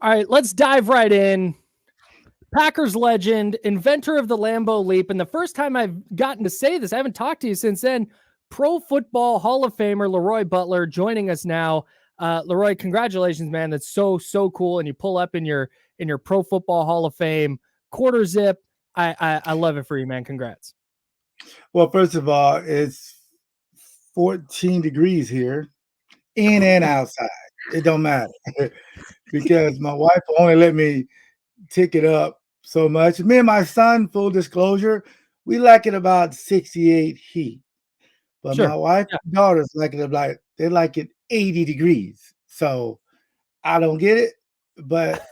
All right, let's dive right in. Packers legend, inventor of the Lambeau Leap, and the first time I've gotten to say this, I haven't talked to you since then, Pro Football Hall of Famer LeRoy Butler joining us now. LeRoy, congratulations, man. That's so cool. And you pull up in your Pro Football Hall of Fame quarter zip. I love it for you, man. Congrats. Well, first of all, it's 14 degrees here, in and outside. It don't matter because my wife only let me tick it up so much. Me and my son, full disclosure, we like it about 68 heat. But my Sure. wife Yeah. and daughters they like it 80 degrees. So I don't get it, but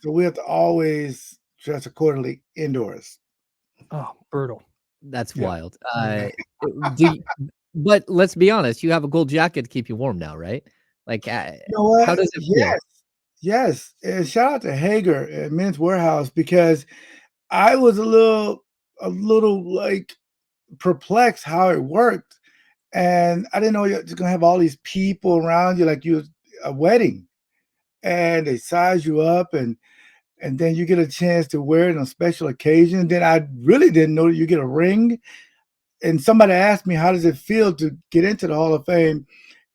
so we have to always dress accordingly indoors. Oh, brutal. That's Yeah. wild. But let's be honest, you have a gold jacket to keep you warm now, right? Like, You know what? how does it feel? Yes. And shout out to Hager at Men's Warehouse because I was a little like perplexed how it worked. And I didn't know you're just gonna have all these people around you like you was a wedding. And they size you up and then you get a chance to wear it on special occasions. Then I really didn't know that you get a ring. And somebody asked me, how does it feel to get into the Hall of Fame?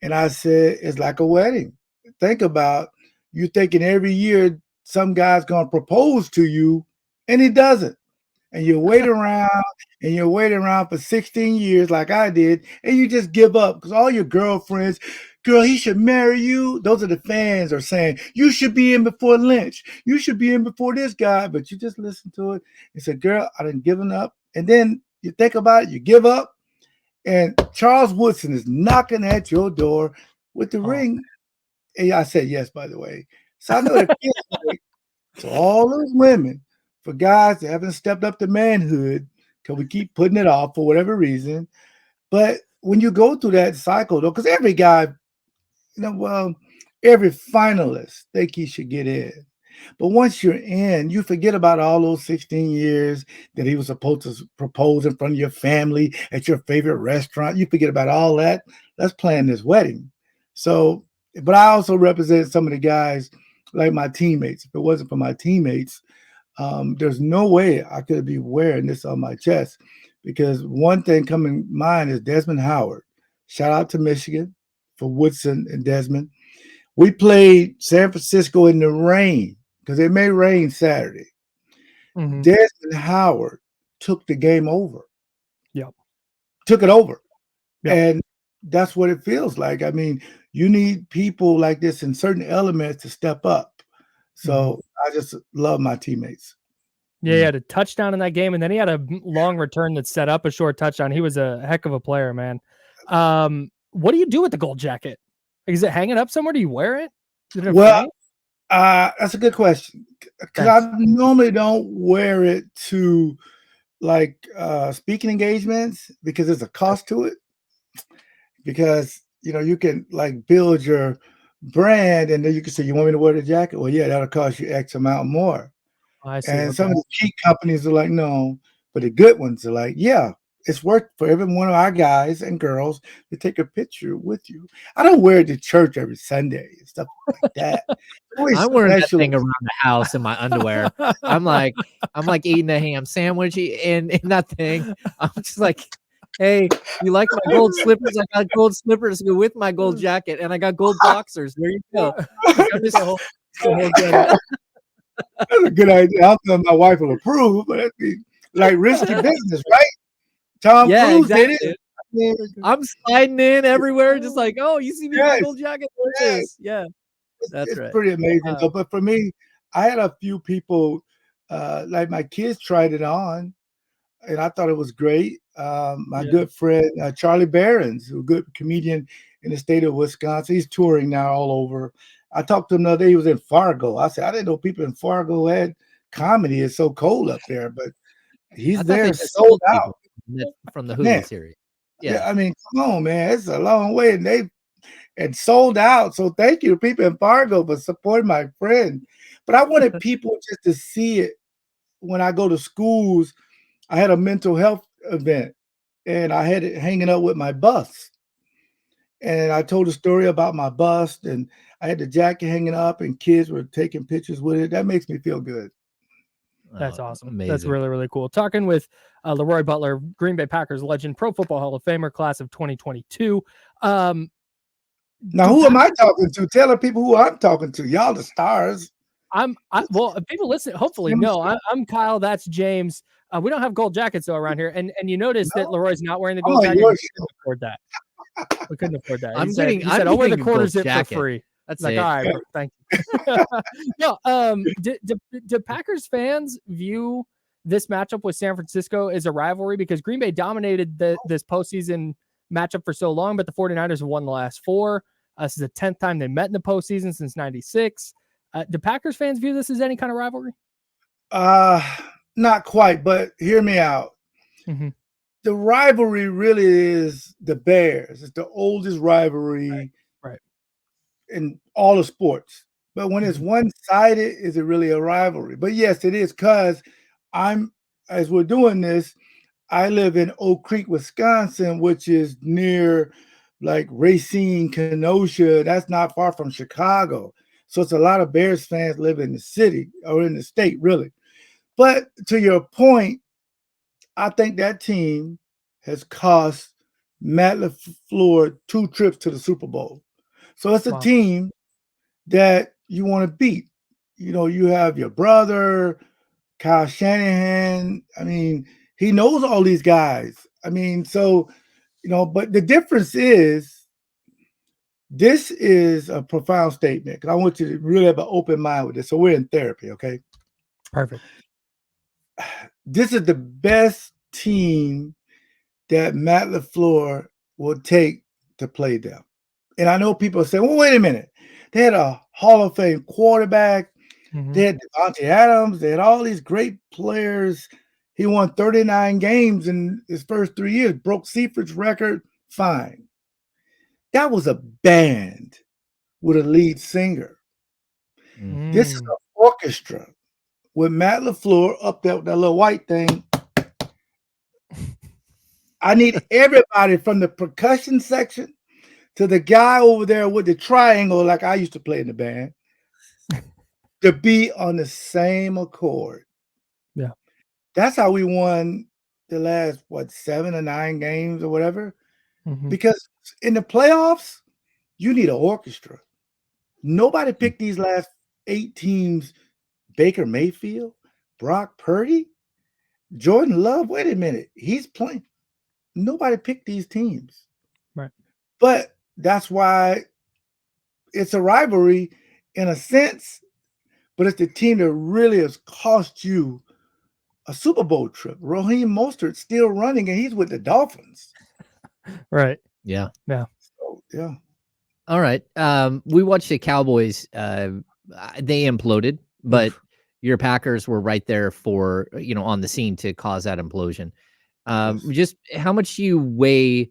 And I said, it's like a wedding. Think about you thinking every year some guy's going to propose to you, and he doesn't. And you wait around for 16 years like I did, and you just give up because all your girlfriends, girl, he should marry you. Those are the fans are saying, you should be in before Lynch. You should be in before this guy. But you just listen to it and say, girl, I done given up. And then you think about it, you give up, and Charles Woodson is knocking at your door with the ring. And I said yes, by the way. So I know it feels like to all those women, for guys that haven't stepped up to manhood, because we keep putting it off for whatever reason. But when you go through that cycle, though, because every guy, every finalist think he should get in. But once you're in, you forget about all those 16 years that he was supposed to propose in front of your family at your favorite restaurant. You forget about all that. Let's plan this wedding. So, but I also represent some of the guys like my teammates. If it wasn't for my teammates, there's no way I could be wearing this on my chest because one thing coming to mind is Desmond Howard. Shout out to Michigan for Woodson and Desmond. We played San Francisco in the rain because it may rain Saturday. Mm-hmm. Desmond Howard took the game over. Yep. Took it over. Yep. And that's what it feels like. I mean, you need people like this in certain elements to step up. So I just love my teammates. Yeah, he had a touchdown in that game, and then he had a long return that set up a short touchdown. He was a heck of a player, man. What do you do with the gold jacket? Is it hanging up somewhere? Do you wear it? Well, that's a good question. Because I normally don't wear it to like speaking engagements because there's a cost to it. Because you can like build your brand and then you can say, you want me to wear the jacket? Well, yeah, that'll cost you X amount more. I see. And some of the cheap companies are like, no, but the good ones are like, yeah, it's worth for every one of our guys and girls to take a picture with you. I don't wear it to church every Sunday and stuff like that. I'm wearing that thing around the house in my underwear. I'm like eating a ham sandwich in that thing. I'm just like, hey, you like my gold slippers? I got gold slippers to go with my gold jacket, and I got gold boxers. There you go. That's a good idea. I don't know if my wife will approve, but that'd be like risky business, right? Tom Cruise did it. I'm sliding in everywhere, just like, oh, you see me in my gold jacket? Yeah, that's right. It's pretty amazing, though. But for me, I had a few people, like my kids tried it on, and I thought it was great. My good friend Charlie Barons, who's a good comedian in the state of Wisconsin, he's touring now all over. I talked to him the other day. He was in Fargo. I said, I didn't know people in Fargo had comedy. It's so cold up there, but he's there sold out from the Hulu series. Yeah, I mean, come on, man, it's a long way, and sold out. So thank you to people in Fargo for supporting my friend. But I wanted people just to see it when I go to schools. I had a mental health event, and I had it hanging up with my bus. And I told a story about my bust, and I had the jacket hanging up, and kids were taking pictures with it. That makes me feel good. That's awesome. Amazing. That's really, really cool. Talking with LeRoy Butler, Green Bay Packers legend, Pro Football Hall of Famer, class of 2022. Now, who am I talking to? Tell the people who I'm talking to. Y'all the stars. Well, people listen, hopefully know. I'm Kyle. That's James. We don't have gold jackets though around here, and you notice that Leroy's not wearing the gold jacket. We couldn't afford that. We couldn't afford that. He said, "I'll wear the quarter zip for free." That's like, it. all right, bro, thank you. No, do Packers fans view this matchup with San Francisco as a rivalry? Because Green Bay dominated this postseason matchup for so long, but the 49ers have won the last 4. This is the 10th time they met in the postseason since '96. Do Packers fans view this as any kind of rivalry? Not quite, but hear me out. Mm-hmm. The rivalry really is the Bears. It's the oldest rivalry right. in all of sports. But when it's one-sided, is it really a rivalry? But yes, it is, because as we're doing this, I live in Oak Creek, Wisconsin, which is near like Racine, Kenosha. That's not far from Chicago. So it's a lot of Bears fans live in the city or in the state, really. But to your point, I think that team has cost Matt LaFleur 2 trips to the Super Bowl. So it's a team that you want to beat. You know, you have your brother, Kyle Shanahan. I mean, he knows all these guys. I mean, so, but the difference is, this is a profound statement, because I want you to really have an open mind with this. So we're in therapy, okay? Perfect. This is the best team that Matt LaFleur will take to play them. And I know people say, well, wait a minute. They had a Hall of Fame quarterback. They had Devontae Adams. They had all these great players. He won 39 games in his first 3 years, broke Seifert record. Fine. That was a band with a lead singer. This is an orchestra with Matt LaFleur up there with that little white thing. I need everybody from the percussion section to the guy over there with the triangle, like I used to play in the band, to be on the same accord. Yeah. That's how we won the last, 7 or 9 games or whatever. Because in the playoffs, you need an orchestra. Nobody picked these last 8 teams. Baker Mayfield, Brock Purdy, Jordan Love. Wait a minute. He's playing. Nobody picked these teams. Right. But that's why it's a rivalry in a sense, but it's the team that really has cost you a Super Bowl trip. Raheem Mostert's still running, and he's with the Dolphins. Right. Yeah. Yeah. So, yeah. All right. We watched the Cowboys. They imploded, but your Packers were right there for, on the scene to cause that implosion. Just how much you weigh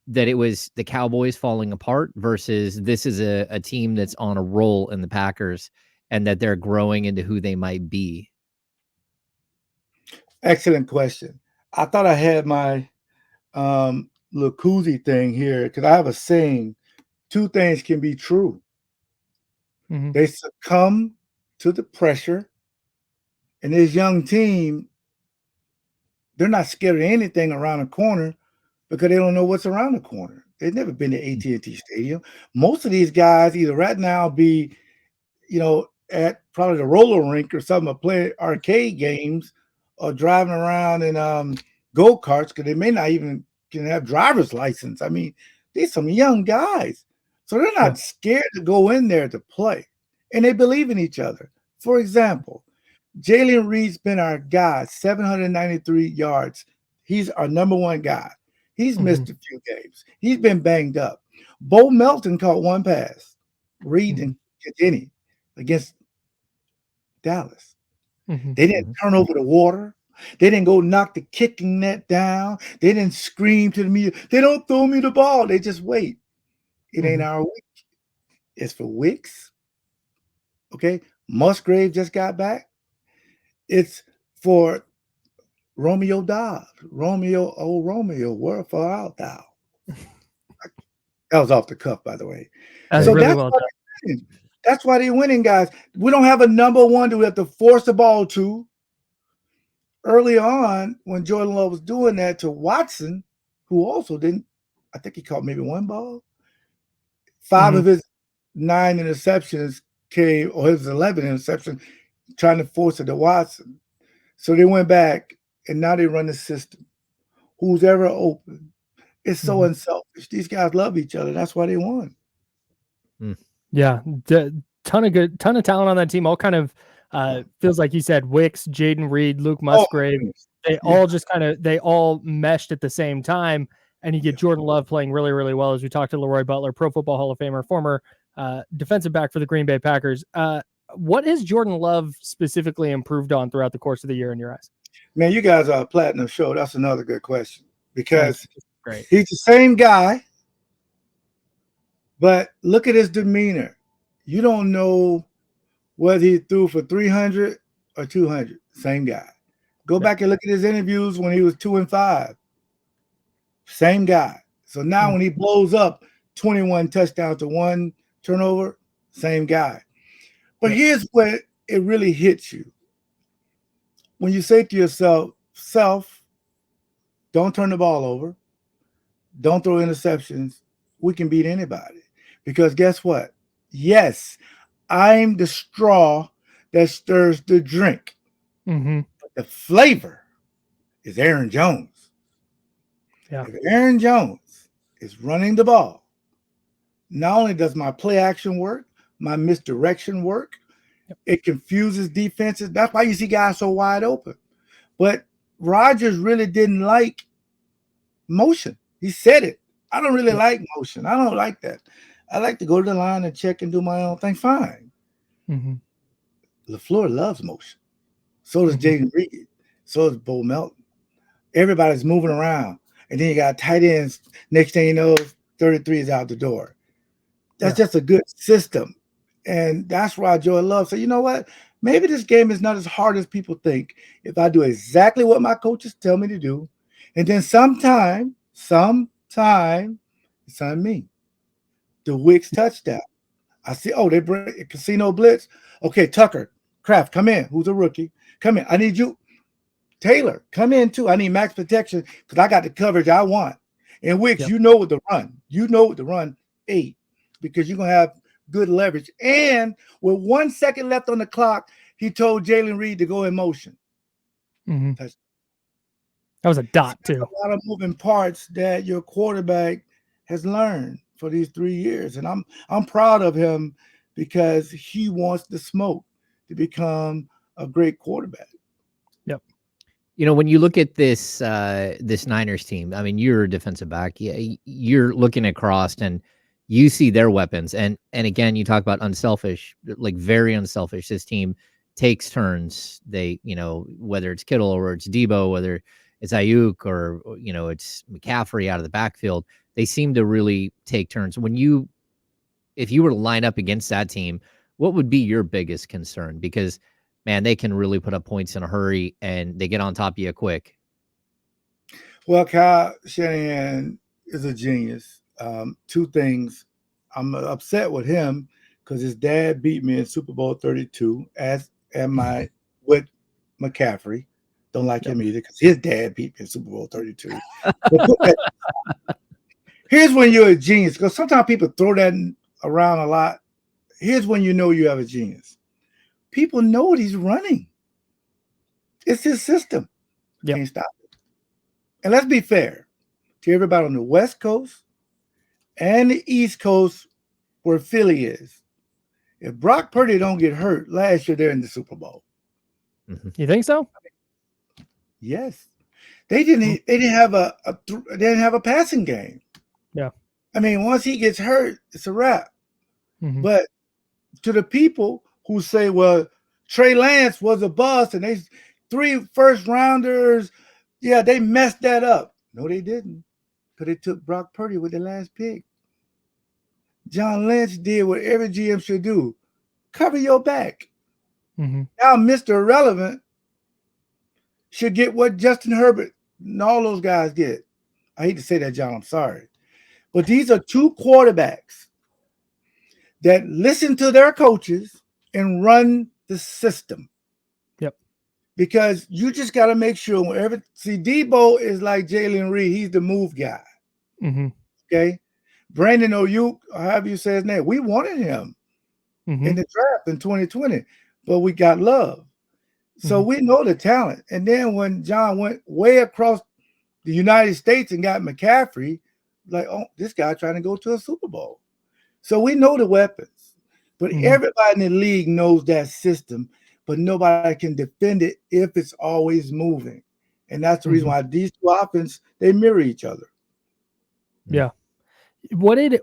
that it was the Cowboys falling apart versus this is a team that's on a roll in the Packers and that they're growing into who they might be? Excellent question. I thought I had my little koozie thing here, because I have a saying: 2 things can be true. They succumb to the pressure, and this young team, they're not scared of anything around the corner because they don't know what's around the corner. They've never been to AT&T Stadium. Most of these guys either right now be, at probably the roller rink or something, or play arcade games, or driving around in go-karts, because they may not even can have driver's license. I mean, these some young guys. So they're not scared to go in there to play. And they believe in each other. For example, Jalen Reed's been our guy, 793 yards. He's our number 1 guy. He's missed a few games. He's been banged up. Bo Melton caught 1 pass. Reed didn't get any against Dallas. They didn't turn over the water. They didn't go knock the kicking net down. They didn't scream to the media, they don't throw me the ball. They just wait. It ain't our week. It's for Wicks. Okay. Musgrave just got back. It's for Romeo Dobbs. Romeo, oh Romeo, wherefore art thou? That was off the cuff, by the way. That's So really that's well why done. they're winning. That's why they're winning, guys. We don't have a number one that we have to force the ball to. Early on, when Jordan Love was doing that to Watson, who also didn't, I think he caught maybe one ball. 5 of his 9 interceptions came, or his 11 interceptions, trying to force it to Watson. So they went back, and now they run the system. Who's ever open? It's so unselfish. These guys love each other. That's why they won. Yeah, ton of talent on that team. All kind of feels like you said, Wicks, Jaden Reed, Luke Musgrave. They all just they all meshed at the same time. And you get Jordan Love playing really, really well. As we talked to LeRoy Butler, Pro Football Hall of Famer, former defensive back for the Green Bay Packers. What has Jordan Love specifically improved on throughout the course of the year in your eyes? Man, you guys are a platinum show. That's another good question because great. He's the same guy, but look at his demeanor. You don't know whether he threw for 300 or 200. Same guy. Go back and look at his interviews when he was 2-5. Same guy. So now when he blows up 21 touchdowns to 1 turnover, same guy. But here's where it really hits you. When you say to yourself, don't turn the ball over, don't throw interceptions, we can beat anybody. Because guess what? Yes, I'm the straw that stirs the drink. But the flavor is Aaron Jones. Yeah. If Aaron Jones is running the ball, not only does my play action work, my misdirection work, it confuses defenses. That's why you see guys so wide open. But Rodgers really didn't like motion. He said it. I don't really like motion. I don't like that. I like to go to the line and check and do my own thing. Fine. LaFleur loves motion. So does Jaden Reed. So does Bo Melton. Everybody's moving around. And then you got tight ends. Next thing you know, 33 is out the door. That's just a good system. And that's why Jordan Love said, you know what? Maybe this game is not as hard as people think if I do exactly what my coaches tell me to do. And then sometime, it's on me. The Wicks touchdown. I see, they bring a casino blitz. Okay, Tucker, Kraft, come in. Who's a rookie? Come in. I need you. Taylor, come in too. I need max protection because I got the coverage I want. And Wicks, you know what to run. You know what to run 8 because you're going to have good leverage. And with 1 second left on the clock, he told Jalen Reed to go in motion. That was a dot, too. A lot of moving parts that your quarterback has learned for these 3 years. And I'm proud of him because he wants the smoke to become a great quarterback. Yep. You know, when you look at this this Niners team, I mean, you're a defensive back. You're looking across and you see their weapons. And again, you talk about unselfish, like very unselfish. This team takes turns. They, whether it's Kittle or it's Debo, whether it's Ayuk or, it's McCaffrey out of the backfield, they seem to really take turns. If you were to line up against that team, what would be your biggest concern? Because, man, they can really put up points in a hurry and they get on top of you quick. Well, Kyle Shanahan is a genius. 2 things. I'm upset with him because his dad beat me in Super Bowl 32, as am I with McCaffrey. Don't like him either because his dad beat me in Super Bowl 32. Here's when you're a genius, because sometimes people throw that around a lot. Here's when you know you have a genius. People know what he's running. It's his system. Can't stop it. And let's be fair to everybody on the West Coast and the East Coast where Philly is. If Brock Purdy don't get hurt, last year they're in the Super Bowl. You think so? Yes. They didn't have a passing game. Yeah. I mean, once he gets hurt, it's a wrap. But to the people who say, well, Trey Lance was a bust and they 3 first-rounders, they messed that up. No, they didn't, because they took Brock Purdy with the last pick. John Lynch did what every GM should do. Cover your back. Now Mr. Irrelevant should get what Justin Herbert and all those guys get. I hate to say that, John. I'm sorry. But these are two quarterbacks that listen to their coaches and run the system. Yep. Because you just got to make sure wherever. See, Debo is like Jalen Reed. He's the move guy. Mm-hmm. Okay. Brandon Ayuk, however you say his name, we wanted him in the draft in 2020, but we got Love. So we know the talent. And then when John went way across the United States and got McCaffrey, like, oh, this guy trying to go to a Super Bowl. So we know the weapons, but everybody in the league knows that system, but nobody can defend it if it's always moving. And that's the reason why these two offenses, they mirror each other. Yeah. What did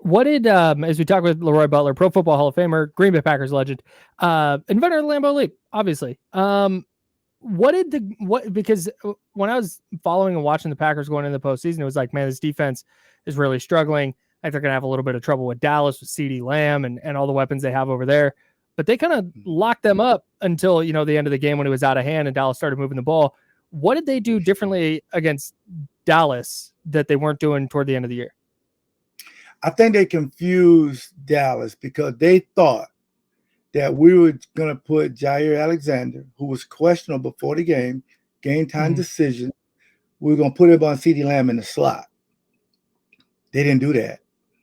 as we talk with LeRoy Butler, Pro Football Hall of Famer, Green Bay Packers legend, inventor of the Lambeau Leap, obviously. Because when I was following and watching the Packers going into the postseason, it was like, man, this defense is really struggling. I think they're going to have a little bit of trouble with Dallas, with CeeDee Lamb and all the weapons they have over there. But they kind of locked them up until, the end of the game when it was out of hand and Dallas started moving the ball. What did they do differently against Dallas that they weren't doing toward the end of the year? I think they confused Dallas because they thought that we were going to put Jair Alexander, who was questionable before the game time decision. We were going to put him on CeeDee Lamb in the slot. They didn't do that.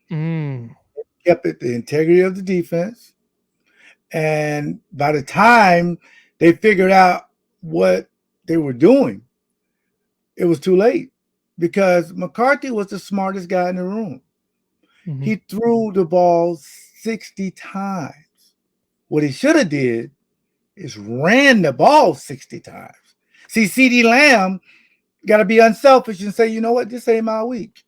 They kept it the integrity of the defense. And by the time they figured out what they were doing, it was too late because McCarthy was the smartest guy in the room. He threw the ball 60 times. What he should have did is ran the ball 60 times. See, CeeDee Lamb got to be unselfish and say, you know what, this ain't my week.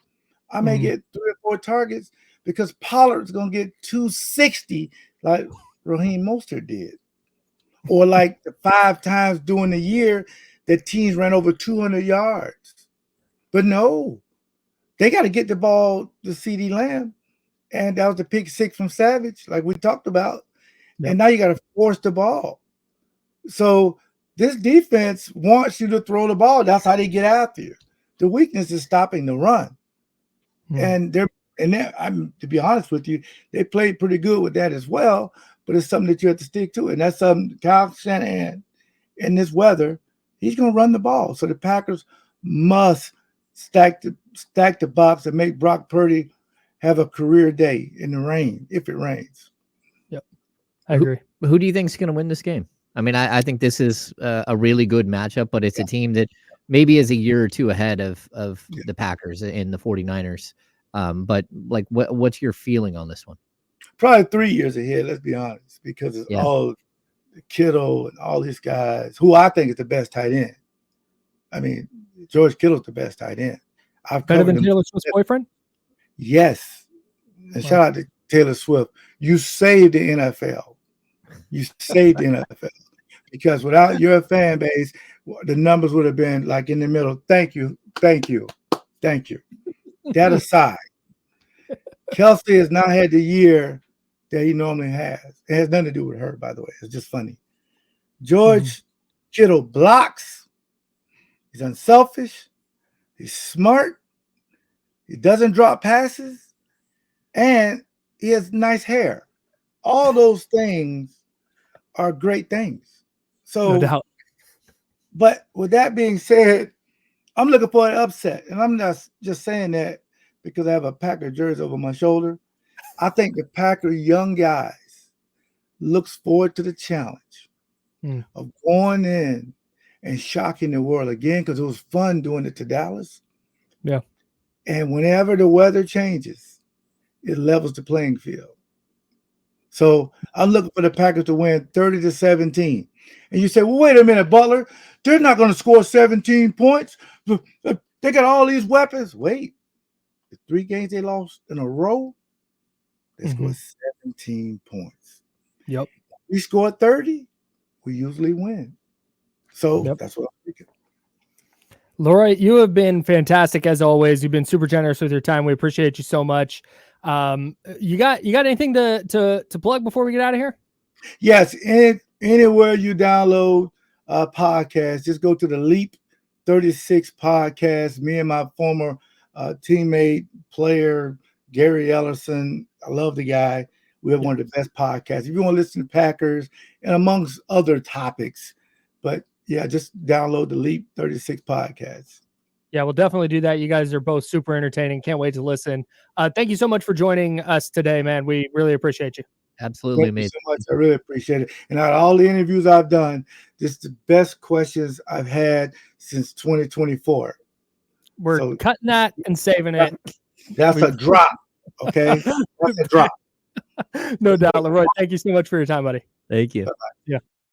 I may get 3 or 4 targets because Pollard's going to get 260 like Raheem Mostert did. Or like the 5 times during the year that teams ran over 200 yards. But no, they got to get the ball to CeeDee Lamb. And that was the pick 6 from Savage, like we talked about. Yep. And now you got to force the ball. So this defense wants you to throw the ball. That's how they get after you. The weakness is stopping the run. And to be honest with you, they played pretty good with that as well. But it's something that you have to stick to. And that's something Kyle Shanahan, in this weather, he's going to run the ball. So the Packers must stack the box and make Brock Purdy have a career day in the rain, if it rains. Yep, I agree. Who do you think is going to win this game? I mean, I think this is a really good matchup, but it's a team that maybe is a year or two ahead of the Packers and the 49ers. But like, what's your feeling on this one? Probably 3 years ahead, let's be honest, because it's all Kittle and all these guys, who I think is the best tight end. I mean, George Kittle's the best tight end. Better than Taylor Swift's boyfriend? Yes. And shout out to Taylor Swift. You saved the NFL. You saved the NFL. Because without your fan base, the numbers would have been like in the middle. Thank you. Thank you. Thank you. That aside, Kelsey has not had the year that he normally has. It has nothing to do with her, by the way. It's just funny. George Kittle blocks. He's unselfish. He's smart. He doesn't drop passes. And he has nice hair. All those things are great things. So, no doubt. But with that being said, I'm looking for an upset. And I'm not just saying that because I have a Packer jersey over my shoulder. I think the Packer young guys looks forward to the challenge of going in and shocking the world again because it was fun doing it to Dallas. Yeah. And whenever the weather changes, it levels the playing field. So I'm looking for the Packers to win 30-17. And you say, well, wait a minute, Butler. They're not going to score 17 points. They got all these weapons. Wait. The 3 games they lost in a row, they scored 17 points. Yep. We scored 30, we usually win. So that's what I'm thinking. LeRoy, you have been fantastic as always. You've been super generous with your time. We appreciate you so much. You got anything to plug before we get out of here? Yes, anywhere you download a podcast, just go to the Leap 36 podcast. Me and my former teammate, player, Gary Ellison. I love the guy. We have one of the best podcasts. If you want to listen to Packers and amongst other topics, but yeah, just download the Leap 36 podcast. Yeah, we'll definitely do that. You guys are both super entertaining. Can't wait to listen. Thank you so much for joining us today, man. We really appreciate you. Absolutely, Thank you mate. so much. I really appreciate it. And out of all the interviews I've done, this is the best questions I've had since 2024. We're cutting that and saving it. That's a drop. Okay. That's a drop. No doubt. LeRoy, thank you so much for your time, buddy. Thank you. Bye-bye. Yeah.